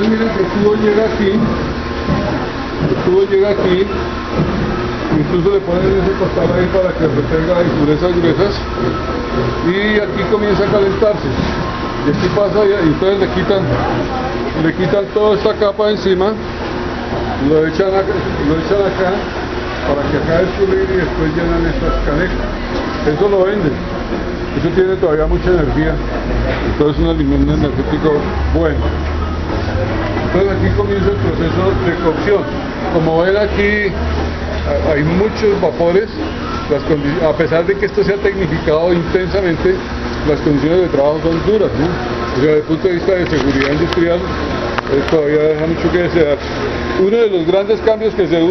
Miren que el tubo llega aquí, incluso le ponen ese costal ahí para que retenga impurezas gruesas, y aquí comienza a calentarse, y aquí pasa, y entonces le quitan toda esta capa encima, lo echan acá, para que acá escurrir y después llenan estas canecas. Eso lo venden, eso tiene todavía mucha energía, entonces es un alimento energético bueno. Entonces aquí comienza el proceso de cocción. Como ven aquí hay muchos vapores, a pesar de que esto sea tecnificado intensamente, las condiciones de trabajo son duras, ¿no? O sea, desde el punto de vista de seguridad industrial todavía deja mucho que desear. Uno de los grandes cambios que se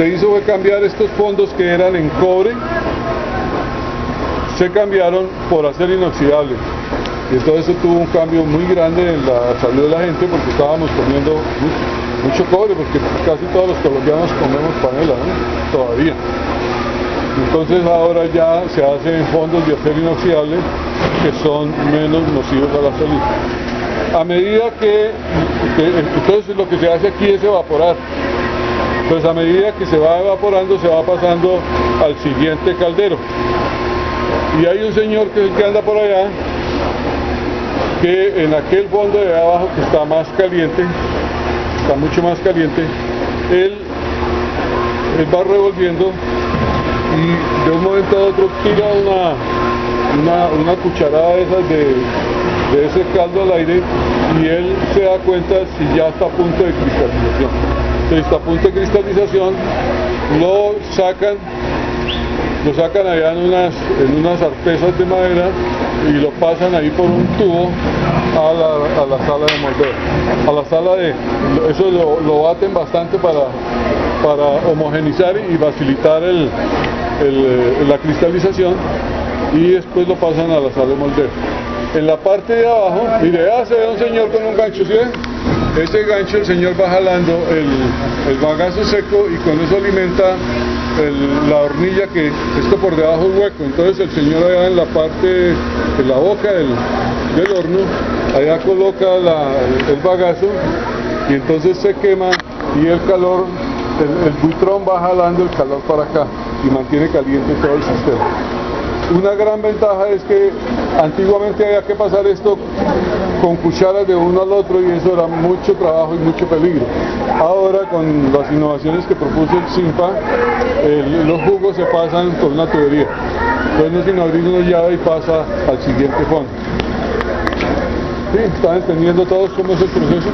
hizo fue cambiar estos fondos que eran en cobre, se cambiaron por acero inoxidable. Y entonces eso tuvo un cambio muy grande en la salud de la gente, porque estábamos comiendo mucho cobre, porque casi todos los colombianos comemos panela, ¿no? Todavía. Entonces ahora ya se hacen fondos de acero inoxidable que son menos nocivos a la salud. A medida entonces lo que se hace aquí es evaporar. Entonces a medida que se va evaporando se va pasando al siguiente caldero. Y hay un señor que anda por allá, que en aquel fondo de abajo que está más caliente, está mucho más caliente, él va revolviendo y de un momento a otro tira una cucharada de esas de ese caldo al aire, y él se da cuenta si ya está a punto de cristalización. Si está a punto de cristalización, lo sacan allá en unas artesas de madera y lo pasan ahí por un tubo a la sala de molder. Eso lo baten bastante para homogenizar y facilitar la cristalización, y después lo pasan a la sala de molder. En la parte de abajo, mire, se ve un señor con un gancho, ¿sí ve? Ese gancho el señor va jalando el bagazo seco, y con eso alimenta la hornilla, que esto por debajo es hueco. Entonces el señor allá en la parte de la boca del horno, allá coloca el bagazo, y entonces se quema, y el calor, el buitrón va jalando el calor para acá y mantiene caliente todo el sistema. Una gran ventaja es que antiguamente había que pasar esto con cucharas de uno al otro, y eso era mucho trabajo y mucho peligro. Ahora, con las innovaciones que propuso el SINPA, los jugos se pasan con una tubería. Entonces no, sino abrir una llave y pasa al siguiente fondo. ¿Sí? ¿Están entendiendo todos cómo es el proceso?